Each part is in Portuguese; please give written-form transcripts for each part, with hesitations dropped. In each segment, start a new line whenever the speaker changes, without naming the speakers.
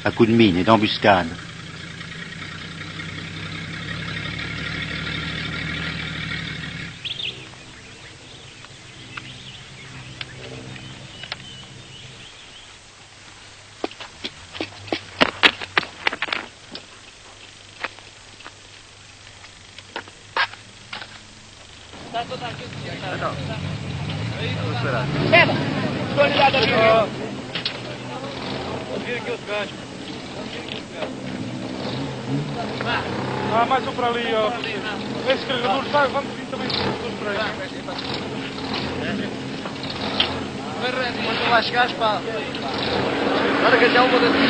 à coups de mine et d'embuscade.
Mais um para ali, ó. Esse carregador, vai, vamos vir também para aí.
Quando lá chegares, pá. Larga já uma das duas.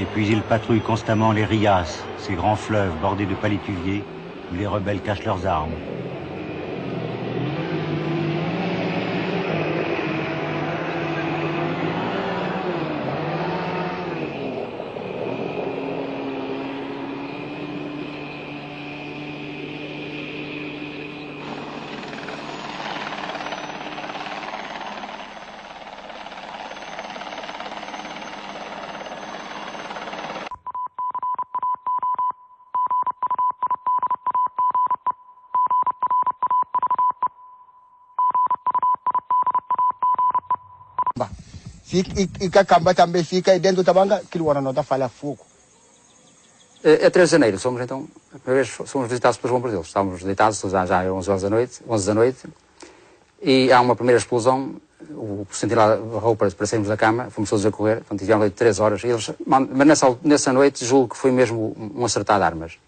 Et puis ils patrouillent constamment les Rias, ces grands fleuves bordés de palétuviers où les rebelles cachent leurs armes.
E que a camba também fica aí dentro da banca, aquilo o não está a falhar fogo.
É 3 de janeiro, somos então, a primeira vez somos visitados pelos bombardeiros. Estávamos deitados, já é 11 da noite, e há uma primeira explosão, o sentido barrou para sairmos da cama, fomos todos a correr, portanto tivemos ali 3 horas, e eles, mas nessa noite julgo que foi mesmo um acertar de armas,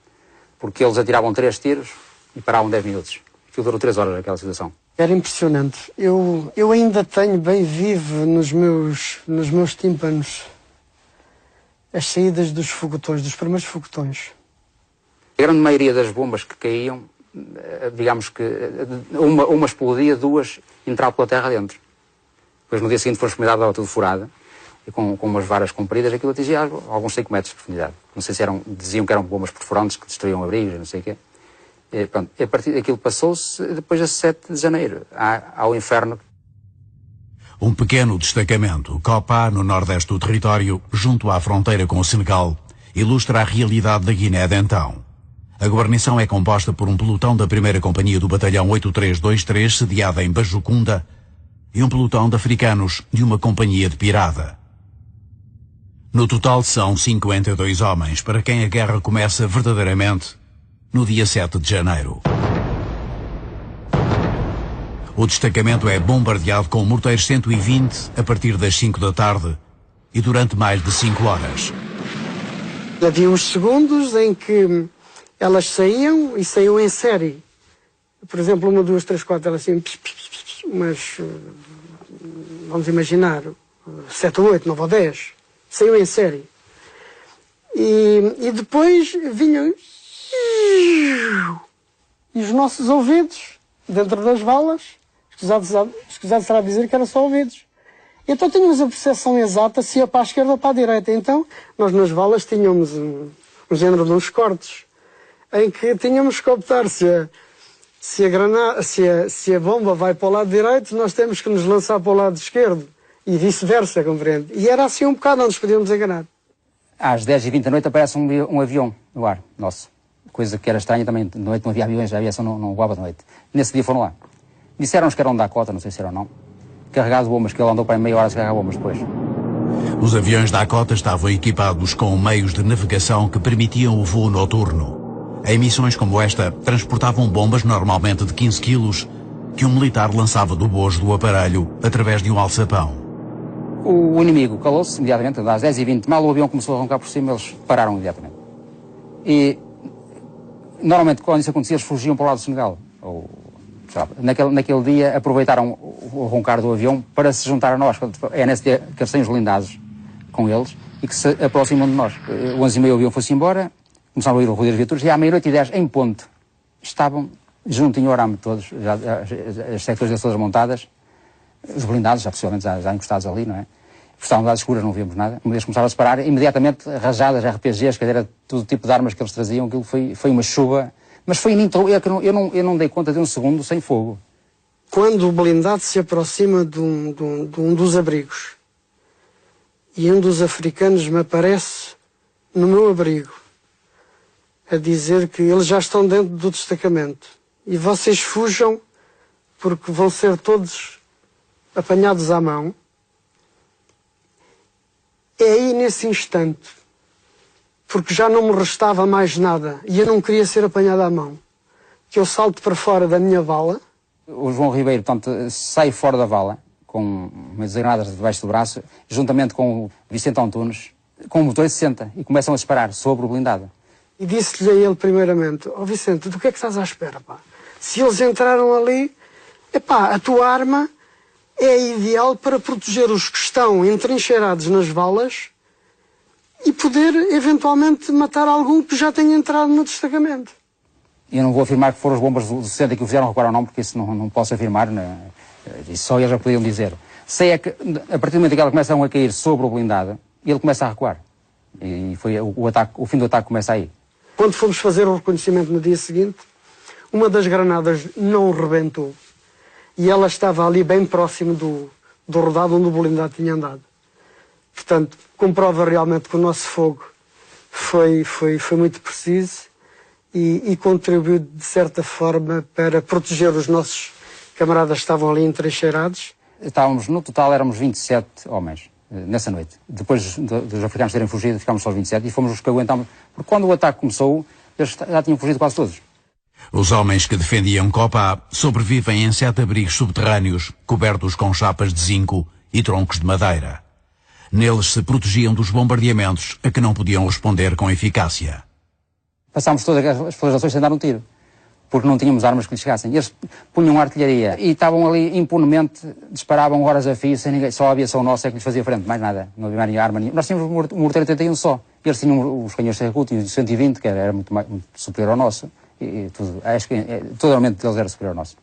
porque eles atiravam 3 tiros e paravam 10 minutos. Aquilo durou 3 horas aquela situação.
Era impressionante. Eu ainda tenho bem vivo nos meus tímpanos as saídas dos foguetões, dos primeiros foguetões.
A grande maioria das bombas que caíam, digamos que uma explodia, 2 entravam pela terra dentro. Depois no dia seguinte foi explodida, estava tudo furada, e com umas varas compridas, aquilo atingia alguns 5 metros de profundidade. Não sei se diziam que eram bombas perfurantes que destruíam abrigos, não sei o quê. E, pronto, a partir daquilo passou-se depois a 7 de janeiro, ao inferno.
Um pequeno destacamento, Copa, no nordeste do território, junto à fronteira com o Senegal, ilustra a realidade da Guiné de então. A guarnição é composta por um pelotão da 1ª Companhia do Batalhão 8323, sediada em Bajucunda, e um pelotão de africanos de uma companhia de Pirada. No total são 52 homens, para quem a guerra começa verdadeiramente no dia 7 de janeiro. O destacamento é bombardeado com morteiros 120 a partir das 5 da tarde e durante mais de 5 horas.
Havia uns segundos em que elas saíam e saíam em série. Por exemplo, 1, 2, 3, 4, elas assim, mas vamos imaginar, 7 ou 8, 9 ou 10, saíam em série. E depois vinham. E os nossos ouvidos, dentro das valas, escusado será dizer que eram só ouvidos. Então tínhamos a percepção exata se ia para a esquerda ou para a direita. Então, nós nas valas tínhamos um género de uns cortes, em que tínhamos que optar se a bomba vai para o lado direito, nós temos que nos lançar para o lado esquerdo. E vice-versa, compreende? E era assim um bocado, não nos podíamos enganar.
Às 10h20 da noite aparece um avião no ar, nosso. Coisa que era estranha também, de noite não havia aviões, a aviação não voava de noite. Nesse dia foram lá. Disseram-nos que eram da Dakota, não sei se era ou não, carregados de bombas, que ele andou para meia hora a carregar bombas depois.
Os aviões da Dakota estavam equipados com meios de navegação que permitiam o voo noturno. Em missões como esta, transportavam bombas normalmente de 15 quilos, que um militar lançava do bojo do aparelho através de um alçapão.
O inimigo calou-se imediatamente, às 10h20, mal o avião começou a roncar por cima, eles pararam imediatamente. E, normalmente, quando isso acontecia, eles fugiam para o lado do Senegal, ou Naquele dia aproveitaram o roncar do avião para se juntar a nós. É nesse dia que eles têm os blindados com eles e que se aproximam de nós. 11h30 o avião foi-se embora, começaram a ir o ruído das viaturas e à 12h10 em ponto estavam juntinho ao arame todos, já, as sectores todas montadas, os blindados já possivelmente já encostados ali, não é? Estavam dadas escuras, não víamos nada. Eles começaram a separar, imediatamente rajadas, RPGs, que era todo tipo de armas que eles traziam, aquilo foi uma chuva. Mas foi ininterrupto, eu não dei conta de um segundo sem fogo.
Quando o blindado se aproxima de um dos abrigos e um dos africanos me aparece no meu abrigo a dizer que eles já estão dentro do destacamento e vocês fujam porque vão ser todos apanhados à mão. É aí nesse instante, porque já não me restava mais nada e eu não queria ser apanhado à mão, que eu salto para fora da minha vala.
O João Ribeiro, portanto, sai fora da vala, com umas granadas debaixo do braço, juntamente com o Vicente Antunes, com o motor de 60, e começam a disparar sobre o blindado.
E disse-lhe a ele primeiramente, ó Vicente, do que é que estás à espera, pá? Se eles entraram ali, epá, a tua arma é ideal para proteger os que estão entrincheirados nas valas e poder, eventualmente, matar algum que já tenha entrado no destacamento.
Eu não vou afirmar que foram os bombas do 60 que o fizeram recuar ou não, porque isso não posso afirmar, isso só eles já podiam dizer. Sei é que, a partir do momento em que elas começam a cair sobre o blindado, ele começa a recuar. E foi o fim do ataque começa aí.
Quando fomos fazer o reconhecimento no dia seguinte, uma das granadas não rebentou. E ela estava ali bem próximo do rodado onde o blindado tinha andado. Portanto, comprova realmente que o nosso fogo foi muito preciso e contribuiu, de certa forma, para proteger os nossos camaradas que estavam ali entrincheirados.
No total, éramos 27 homens, nessa noite. Depois dos africanos terem fugido, ficámos só 27 e fomos os que aguentámos. Porque quando o ataque começou, eles já tinham fugido quase todos.
Os homens que defendiam Copa sobrevivem em 7 abrigos subterrâneos, cobertos com chapas de zinco e troncos de madeira. Neles se protegiam dos bombardeamentos a que não podiam responder com eficácia.
Passámos todas as explorações sem dar um tiro, porque não tínhamos armas que lhes chegassem. Eles punham artilharia e estavam ali impunemente, disparavam horas a fio, sem ninguém, só a aviação nossa é que lhes fazia frente, mais nada, não havia mais arma nenhuma. Nós tínhamos um morteiro 81 só, eles tinham os canhões Serracut, tinham 120, que era muito superior ao nosso. E tudo. Acho que todo o aumento deles era superior ao nosso.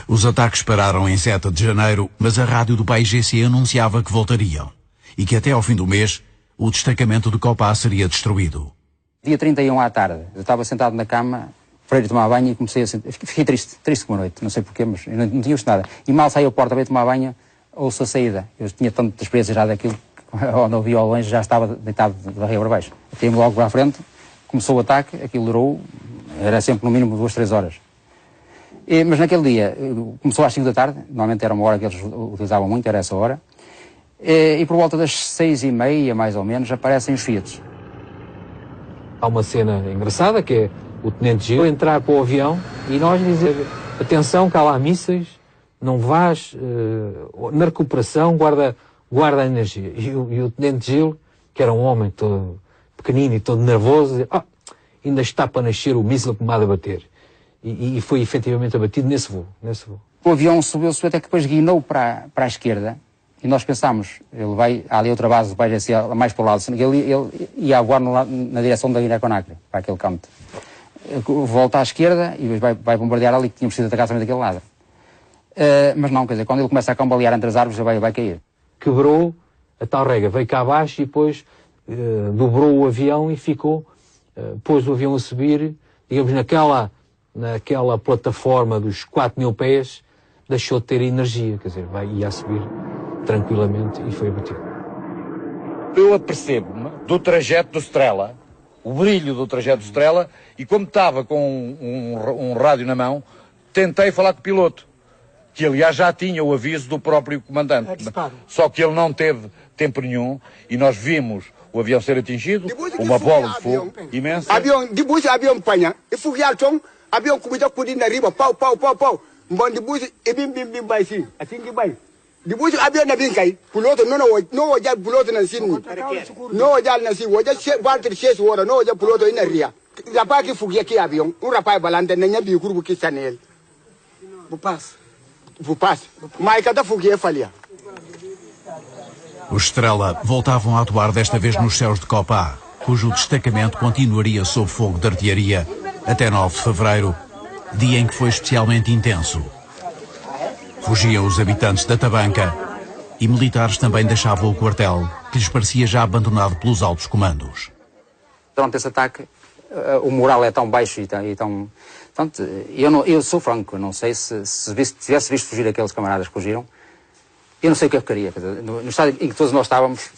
Os ataques pararam em 7 de janeiro, mas a rádio do PAIGC anunciava que voltariam e que até ao fim do mês o destacamento de Copa seria destruído.
Dia 31 à tarde, eu estava sentado na cama para ir tomar banho e comecei a sentir. Fiquei triste com a noite, não sei porquê, mas eu não tinha visto nada. E mal saí à porta para ir tomar banho, ouço a saída. Eu tinha tanta experiência já daquilo que onde eu vi ao longe já estava deitado de barriga para baixo. Até-me logo para a frente, começou o ataque, aquilo durou. Era sempre no mínimo 2, 3 horas. Mas naquele dia, começou às 5 da tarde, normalmente era uma hora que eles utilizavam muito, era essa hora. E por volta das 6h30, mais ou menos, aparecem os Fiat.
Há uma cena engraçada que é o Tenente Gil entrar para o avião e nós dizer, atenção, cá lá mísseis, não vás, na recuperação guarda a energia. E o Tenente Gil, que era um homem todo pequenino e todo nervoso, dizia, ainda está para nascer o míssil que me há de abater. E foi efetivamente abatido nesse voo.
O avião subiu até que depois guinou para a esquerda e nós pensámos, há ali outra base do país mais para o lado, ele ia voar na direção da Guiné-Conakry, para aquele canto. Volta à esquerda e vai bombardear ali, que tínhamos sido atacados também daquele lado. Mas não, quer dizer, quando ele começa a cambalear entre as árvores, vai cair.
Quebrou a tal rega, veio cá abaixo e depois dobrou o avião e ficou, pôs o avião a subir, digamos, naquela plataforma dos 4.000 pés, deixou de ter energia, quer dizer, ia a subir tranquilamente e foi abatido.
Eu apercebo-me do trajeto do Strela, o brilho do trajeto do Strela, e como estava com um rádio na mão, tentei falar com o piloto, que aliás já tinha o aviso do próprio comandante, só que ele não teve tempo nenhum, e nós vimos o avião ser atingido, uma bola de fogo imensa.
Depois o avião panha, e foguear o avião começou a pudir na riba, pau. Bom, depois, bim, vai sim, assim que vai. Depois o avião na bem cai, piloto não olhar piloto na sino, não olhar na sino, olhar Walter 6 horas, não olhar piloto na ria. Rapaz que fogueia aqui avião, rapaz balante na minha bico que está nele. Vou passe. Mas cada fogueira falha.
Os Estrela voltavam a atuar desta vez nos céus de Copá, cujo destacamento continuaria sob fogo de artilharia até 9 de fevereiro, dia em que foi especialmente intenso. Fugiam os habitantes da Tabanca e militares também deixavam o quartel, que lhes parecia já abandonado pelos altos comandos.
Durante esse ataque, o moral é tão baixo e tão... Portanto, eu sou franco, não sei se tivesse visto fugir aqueles camaradas que fugiram, eu não sei o que eu queria. No estado em que todos nós estávamos,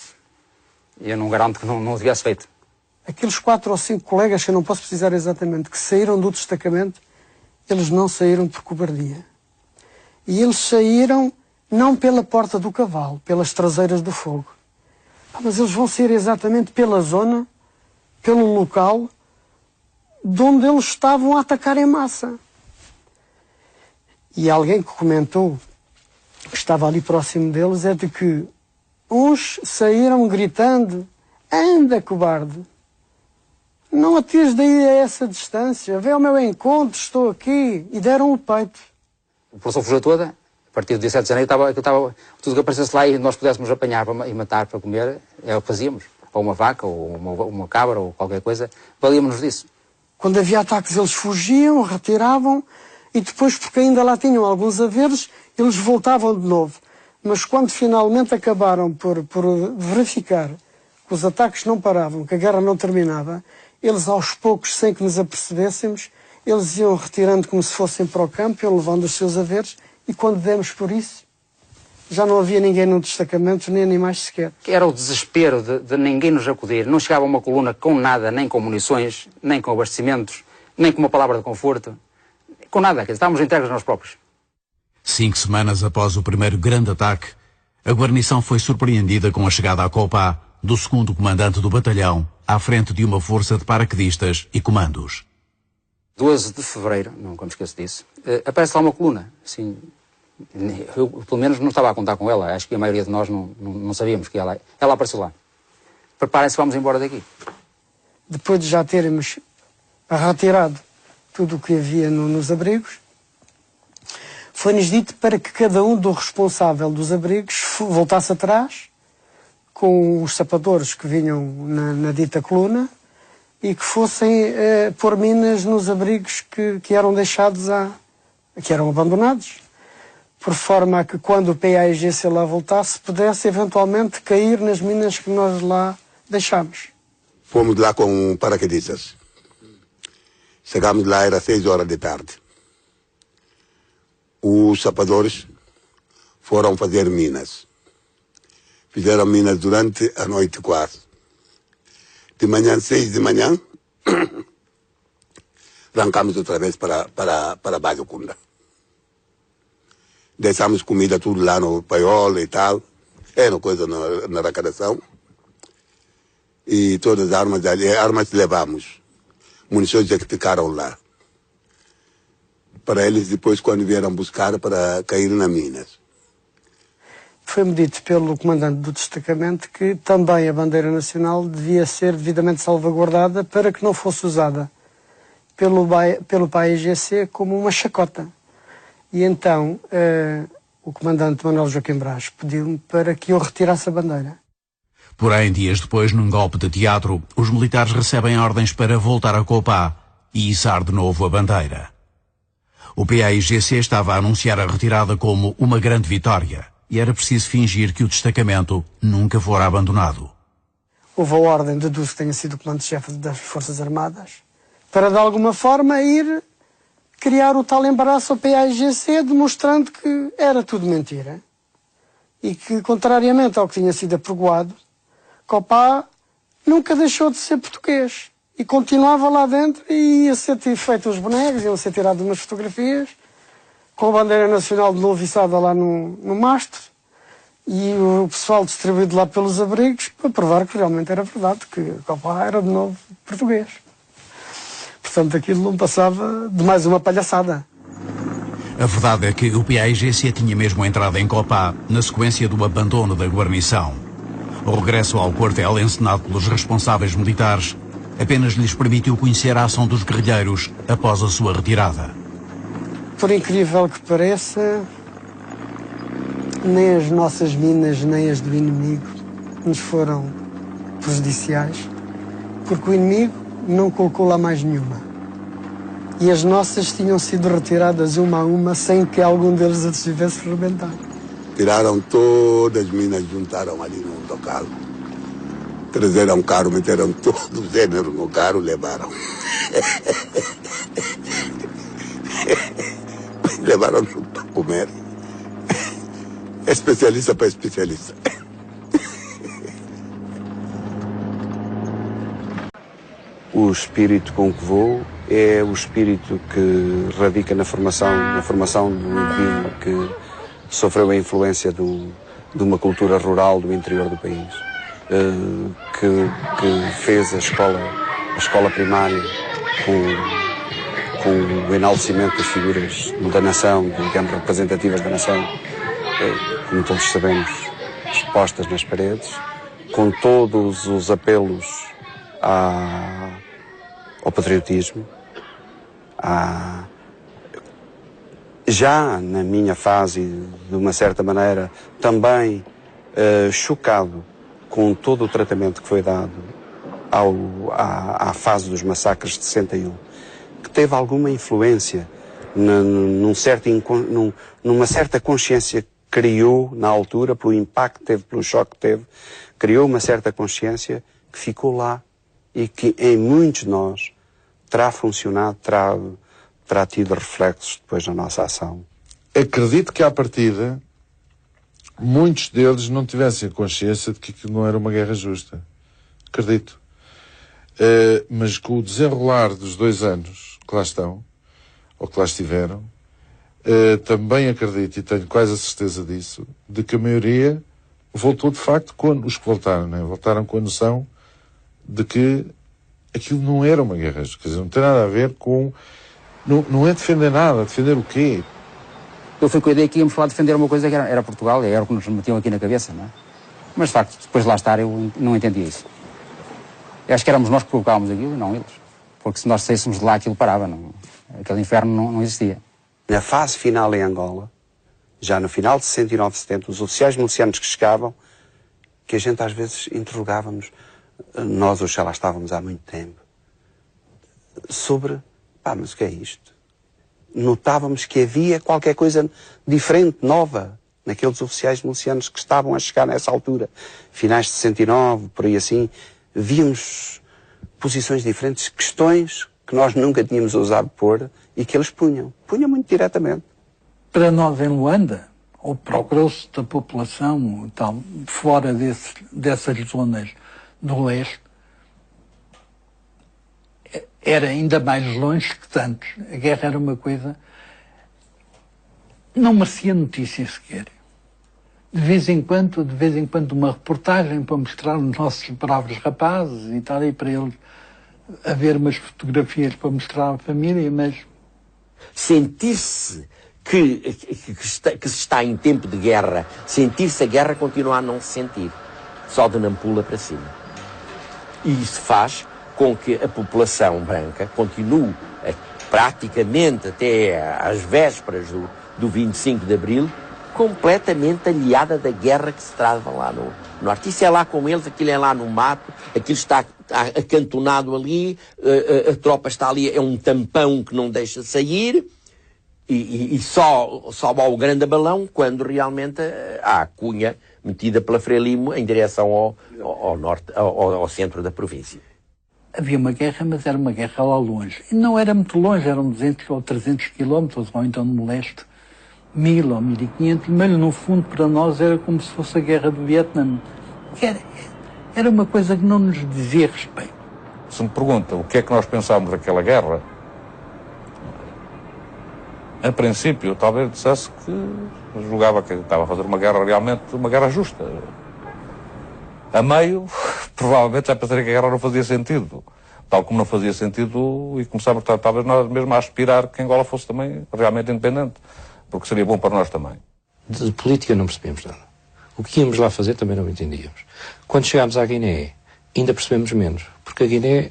eu não garanto que não tivesse feito.
Aqueles 4 ou 5 colegas, que eu não posso precisar exatamente, que saíram do destacamento, eles não saíram por cobardia. E eles saíram não pela porta do cavalo, pelas traseiras do fogo. Mas eles vão sair exatamente pela zona, pelo local, de onde eles estavam a atacar em massa. E alguém que comentou, que estava ali próximo deles, é de que uns saíram gritando: anda, cobarde, não atires daí a essa distância, vem ao meu encontro, estou aqui, e deram o peito.
A população fugiu toda, a partir do dia 7 de janeiro, tudo que aparecesse lá e nós pudéssemos apanhar e matar para comer, é o que fazíamos. Ou uma vaca, ou uma cabra, ou qualquer coisa, valíamos-nos disso.
Quando havia ataques, eles fugiam, retiravam, e depois, porque ainda lá tinham alguns haveres, eles voltavam de novo. Mas quando finalmente acabaram por verificar que os ataques não paravam, que a guerra não terminava, eles aos poucos, sem que nos apercebêssemos, eles iam retirando como se fossem para o campo, iam levando os seus haveres, e quando demos por isso, já não havia ninguém no destacamento, nem animais sequer.
Era o desespero de ninguém nos acudir. Não chegava uma coluna com nada, nem com munições, nem com abastecimentos, nem com uma palavra de conforto. Com nada, quer dizer, estávamos entregues nós próprios.
5 semanas após o primeiro grande ataque, a guarnição foi surpreendida com a chegada a Copá do 2º comandante do batalhão, à frente de uma força de paraquedistas e comandos.
12 de fevereiro, nunca me esqueço disso, aparece lá uma coluna, assim... Eu, pelo menos, não estava a contar com ela. Acho que a maioria de nós não sabíamos que ela apareceu lá. Preparem-se, vamos embora daqui.
Depois de já termos retirado tudo o que havia nos abrigos, foi-nos dito para que cada um do responsável dos abrigos voltasse atrás com os sapadores que vinham na dita coluna e que fossem pôr minas nos abrigos que eram deixados que eram abandonados, por forma a que quando o PAIGC lá voltasse, pudesse eventualmente cair nas minas que nós lá deixámos.
Fomos lá com paraquedistas. Chegámos lá, era 6 horas da tarde. Os sapadores foram fazer minas. Fizeram minas durante a noite quase. De manhã, 6 de manhã, arrancamos outra vez para Baixo Cunda. Deixamos comida tudo lá no paiol e tal. Era coisa na arrecadação. E todas as armas levamos. Munições é que ficaram lá. Para eles depois, quando vieram buscar, para cair nas minas.
Foi-me dito pelo comandante do destacamento que também a bandeira nacional devia ser devidamente salvaguardada para que não fosse usada pelo PAIGC como uma chacota. E então o comandante Manuel Joaquim Brás pediu-me para que eu retirasse a bandeira.
Porém, dias depois, num golpe de teatro, os militares recebem ordens para voltar a Copá e içar de novo a bandeira. O PAIGC estava a anunciar a retirada como uma grande vitória e era preciso fingir que o destacamento nunca fora abandonado.
Houve a ordem, deduzo que tenha sido o comandante-chefe das Forças Armadas, para de alguma forma ir criar o tal embaraço ao PAIGC, demonstrando que era tudo mentira. E que, contrariamente ao que tinha sido apregoado, Copá nunca deixou de ser português. E continuava lá dentro e ia ser feitos os bonecos, iam ser tiradas umas fotografias, com a bandeira nacional de novo içada lá no mastro, e o pessoal distribuído lá pelos abrigos, para provar que realmente era verdade, que Copá era de novo português. Portanto, aquilo não passava de mais uma palhaçada.
A verdade é que o PAIGC tinha mesmo entrado em Copá na sequência do abandono da guarnição. O regresso ao quartel, encenado pelos responsáveis militares, apenas lhes permitiu conhecer a ação dos guerrilheiros após a sua retirada.
por incrível que pareça, nem as nossas minas, nem as do inimigo nos foram prejudiciais, porque o inimigo não colocou lá mais nenhuma. E as nossas tinham sido retiradas uma a uma sem que algum deles as tivesse rebentado.
Tiraram todas as minas, juntaram ali no autocarro. Trazeram carro, meteram todo o gênero no carro, levaram. Levaram tudo para comer. Especialista para especialista.
O espírito com que vou é o espírito que radica na formação do indivíduo que sofreu a influência de uma cultura rural do interior do país, que fez a escola primária com o enaltecimento das figuras da nação, digamos, representativas da nação, como todos sabemos, expostas nas paredes, com todos os apelos ao patriotismo, já na minha fase, de uma certa maneira, também chocado com todo o tratamento que foi dado à fase dos massacres de 61, que teve alguma influência numa certa consciência que criou na altura, pelo impacto que teve, pelo choque que teve, criou uma certa consciência que ficou lá e que em muitos de nós terá funcionado, terá tido reflexos depois na nossa ação.
Acredito que à partida muitos deles não tivessem consciência de que aquilo não era uma guerra justa. Acredito. Mas com o desenrolar dos 2 anos que lá estão, ou que lá estiveram, também acredito, e tenho quase a certeza disso, de que a maioria voltou de facto, os que voltaram, né? Voltaram com a noção de que aquilo não era uma guerra justa. Quer dizer, não tem nada a ver com... Não é defender nada. Defender o quê?
Eu fui com a ideia que íamos falar de defender uma coisa que era Portugal, e era o que nos metiam aqui na cabeça, não é? Mas, de facto, depois de lá estar, eu não entendia isso. Eu acho que éramos nós que provocávamos aquilo, não eles. Porque se nós saíssemos de lá, aquilo parava. Aquele inferno não existia.
Na fase final em Angola, já no final de 69, 70, os oficiais milicianos que chegavam, que a gente às vezes interrogávamos, nós os já lá estávamos há muito tempo, sobre, mas o que é isto? Notávamos que havia qualquer coisa diferente, nova, naqueles oficiais milicianos que estavam a chegar nessa altura. Finais de 69, por aí assim, víamos posições diferentes, questões que nós nunca tínhamos ousado pôr e que eles punham muito diretamente.
Para nós em Luanda, ou para o grosso da população, tal, fora dessas zonas do leste, era ainda mais longe que tantos. A guerra era uma coisa... Não merecia notícia sequer. De vez em quando uma reportagem para mostrar os nossos bravos rapazes e tal, e para eles haver umas fotografias para mostrar à família, mas...
Sentir-se que se está em tempo de guerra, sentir-se a guerra, continua a não se sentir. Só de Nampula para cima. E isso faz com que a população branca continue praticamente até às vésperas do 25 de Abril completamente aliada da guerra que se trava lá no norte. Isso é lá com eles, aquilo é lá no mato, aquilo está acantonado ali, a tropa está ali, é um tampão que não deixa sair, e só vai o grande balão quando realmente há a cunha metida pela Frelimo em direção ao norte, ao centro da província.
Havia uma guerra, mas era uma guerra lá longe. E não era muito longe, eram 200 ou 300 quilómetros, ou então no leste, 1000 ou 1500, mas no fundo para nós era como se fosse a guerra do Vietnã. Era uma coisa que não nos dizia respeito.
Se me perguntam o que é que nós pensávamos daquela guerra, a princípio eu talvez dissesse que julgava que estava a fazer uma guerra realmente, uma guerra justa. A meio, provavelmente já pensei que a guerra não fazia sentido. Tal como não fazia sentido, e começámos talvez nós mesmo a aspirar que Angola fosse também realmente independente, porque seria bom para nós também.
De política não percebemos nada. O que íamos lá fazer também não entendíamos. Quando chegámos à Guiné, ainda percebemos menos, porque a Guiné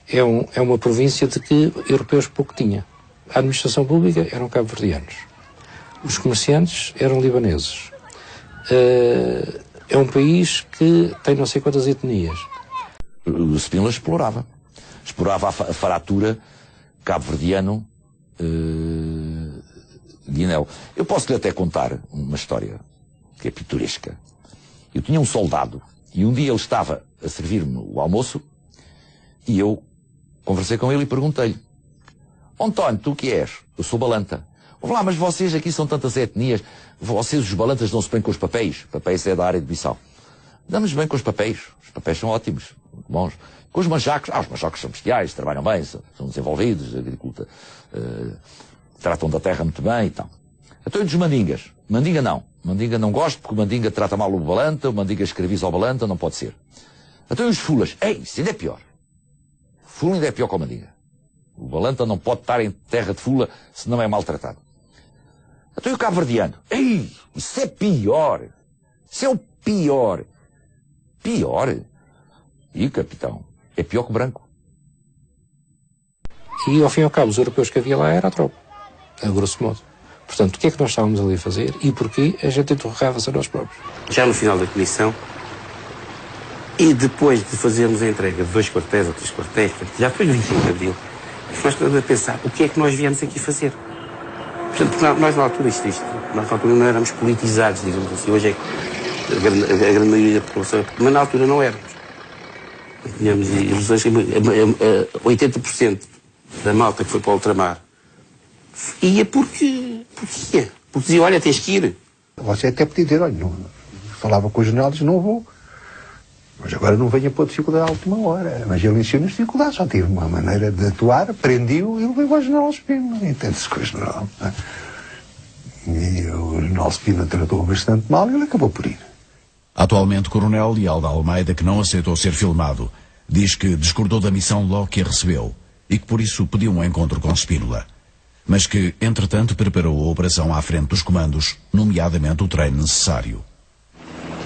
é uma província de que europeus pouco tinha. a administração pública eram cabo-verdianos. Os comerciantes eram libaneses. É um país que tem não sei quantas etnias.
O Spínola explorava a fratura cabo-verdiano-guinéu. Eu posso-lhe até contar uma história que é pitoresca. Eu tinha um soldado e um dia ele estava a servir-me o almoço e eu conversei com ele e perguntei-lhe: António, tu o que és? Eu sou balanta. Vamos lá, mas vocês aqui são tantas etnias, vocês os balantas dão-se bem com os papéis? Papéis é da área de Bissau. Damos bem com os papéis são ótimos, bons. Com os manjacos, os manjacos são bestiais, trabalham bem, são desenvolvidos, agricultura, tratam da terra muito bem e tal. Então e dos mandingas? Mandinga não gosto, porque o mandinga trata mal o balanta, o mandinga escraviza o balanta, não pode ser. Então e os fulas? Isso ainda é pior. O fula ainda é pior que o mandinga. O balanta não pode estar em terra de fula se não é maltratado. Então e o cabo-verdiano? Isso é pior. Isso é o pior. Pior? E capitão, é pior que o branco.
E ao fim e ao cabo, os europeus que havia lá era a tropa, a grosso modo. Portanto, o que é que nós estávamos ali a fazer e porquê a gente interrogava-se a nós próprios?
Já no final da comissão, e depois de fazermos a entrega de 2 quartéis ou 3 quartéis, já foi no 25 de Abril, nós estamos a pensar o que é que nós viemos aqui fazer. Portanto, nós na altura, nós na altura não éramos politizados, digamos assim. Hoje é que a grande maioria da população, mas na altura não éramos. Tínhamos ilusões, 80% da malta que foi para o ultramar ia porque dizia, olha, tens que ir.
Você até podia dizer, olha, não, falava com os jornais, não vou. Mas agora não venha pôr dificuldade à última hora. Mas ele ensinou-nos dificuldade, só tive uma maneira de atuar, aprendiu e levou ao general Spínola. Entende-se com o general. E o general Spínola tratou bastante mal e ele acabou por ir.
Atualmente, Coronel Leal de Almeida, que não aceitou ser filmado, diz que discordou da missão logo que a recebeu e que por isso pediu um encontro com Spínola, mas que, entretanto, preparou a operação à frente dos comandos, nomeadamente o treino necessário.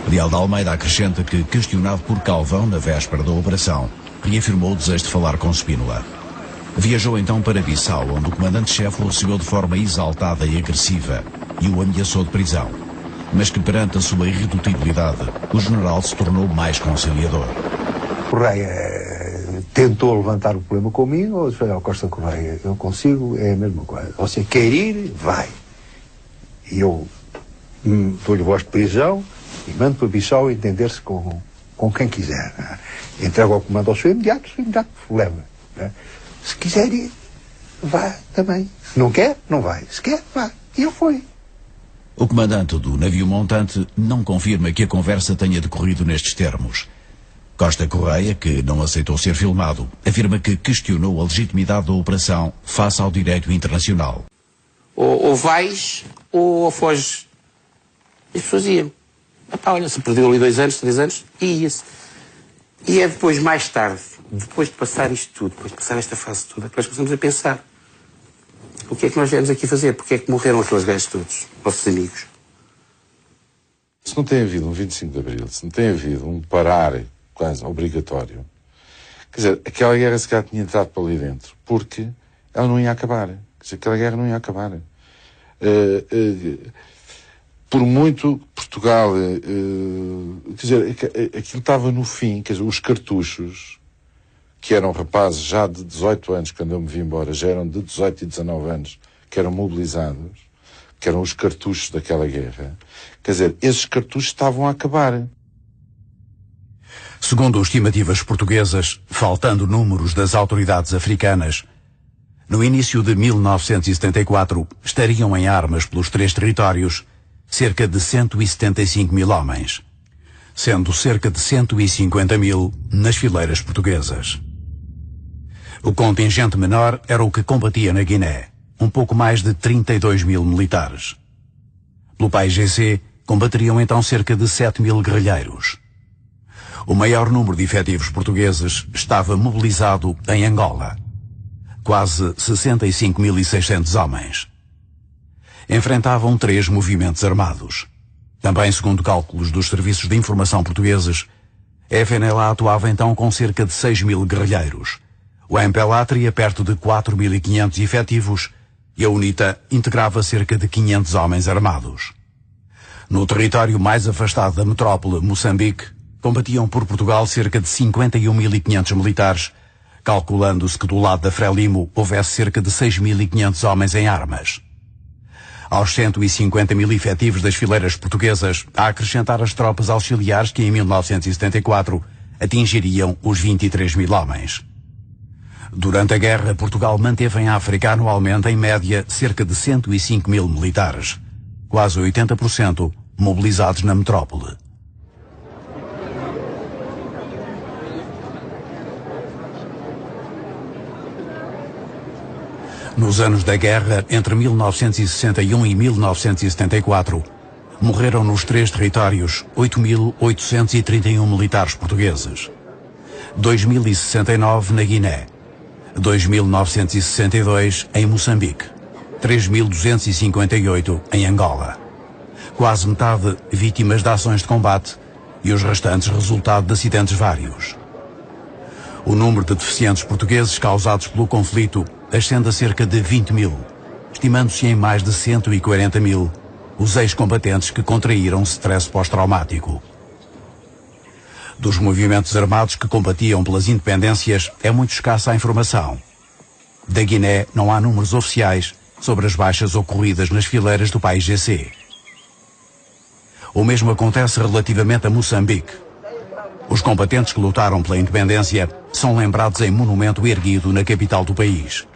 Leal de Almeida acrescenta que, questionado por Calvão na véspera da operação, reafirmou o desejo de falar com Spínola. Viajou então para Bissau, onde o comandante-chefe o recebeu de forma exaltada e agressiva e o ameaçou de prisão, mas que perante a sua irredutibilidade, o general se tornou mais conciliador.
Correia tentou levantar o problema comigo, ou disse, olha, Costa Correia, eu consigo, é a mesma coisa. Você quer ir, vai. E eu dou-lhe voz de prisão e mando para Bissau entender-se com quem quiser. Entrego ao comando ao seu imediato, o imediato leva. Se quiser ir, vá também. Se não quer, não vai. Se quer, vá. E ele foi.
O comandante do navio montante não confirma que a conversa tenha decorrido nestes termos. Costa Correia, que não aceitou ser filmado, afirma que questionou a legitimidade da operação face ao direito internacional.
Ou vais ou foges. E as pessoas iam. Olha, se perdeu ali 2 anos, 3 anos, ia-se. E é depois, mais tarde, depois de passar isto tudo, depois de passar esta fase toda, que nós começamos a pensar. O que é que nós viemos aqui fazer? Porque é que morreram aqueles gajos todos, nossos amigos?
Se não tem havido um 25 de Abril, se não tem havido um parar quase obrigatório, quer dizer, aquela guerra se calhar tinha entrado para ali dentro, porque ela não ia acabar. Quer dizer, aquela guerra não ia acabar. Por muito Portugal, quer dizer, aquilo estava no fim, quer dizer, os cartuchos, que eram rapazes já de 18 anos, quando eu me vim embora, já eram de 18 e 19 anos, que eram mobilizados, que eram os cartuchos daquela guerra. Quer dizer, esses cartuchos estavam a acabar.
Segundo estimativas portuguesas, faltando números das autoridades africanas, no início de 1974 estariam em armas pelos 3 territórios cerca de 175 mil homens, sendo cerca de 150 mil nas fileiras portuguesas. O contingente menor era o que combatia na Guiné, um pouco mais de 32 mil militares. Pelo PAIGC, combateriam então cerca de 7 mil guerrilheiros. O maior número de efetivos portugueses estava mobilizado em Angola, quase 65.600 homens. Enfrentavam 3 movimentos armados. Também, segundo cálculos dos serviços de informação portugueses, a FNLA atuava então com cerca de 6 mil guerrilheiros. O MPLA teria perto de 4.500 efetivos e a UNITA integrava cerca de 500 homens armados. No território mais afastado da metrópole, Moçambique, combatiam por Portugal cerca de 51.500 militares, calculando-se que do lado da Frelimo houvesse cerca de 6.500 homens em armas. Aos 150.000 efetivos das fileiras portuguesas, a acrescentar as tropas auxiliares que em 1974 atingiriam os 23.000 homens. Durante a guerra, Portugal manteve em África anualmente, em média, cerca de 105.000 militares, quase 80% mobilizados na metrópole. Nos anos da guerra, entre 1961 e 1974, morreram nos 3 territórios 8.831 militares portugueses. 2.069 na Guiné, 2.962 em Moçambique, 3.258 em Angola. Quase metade vítimas de ações de combate e os restantes resultado de acidentes vários. O número de deficientes portugueses causados pelo conflito ascende a cerca de 20.000, estimando-se em mais de 140.000 os ex-combatentes que contraíram stress pós-traumático. Dos movimentos armados que combatiam pelas independências é muito escassa a informação. Da Guiné não há números oficiais sobre as baixas ocorridas nas fileiras do PAIGC. O mesmo acontece relativamente a Moçambique. Os combatentes que lutaram pela independência são lembrados em monumento erguido na capital do país.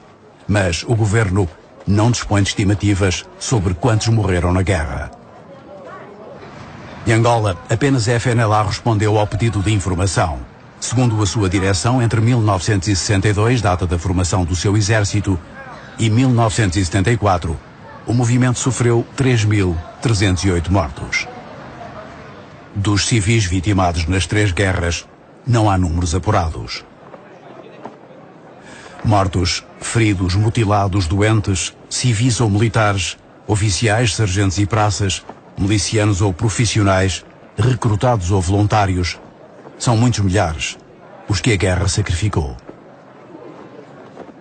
Mas o governo não dispõe de estimativas sobre quantos morreram na guerra. Em Angola, apenas a FNLA respondeu ao pedido de informação. Segundo a sua direção, entre 1962, data da formação do seu exército, e 1974, o movimento sofreu 3.308 mortos. Dos civis vitimados nas 3 guerras, não há números apurados. Mortos, feridos, mutilados, doentes, civis ou militares, oficiais, sargentos e praças, milicianos ou profissionais, recrutados ou voluntários, são muitos milhares os que a guerra sacrificou.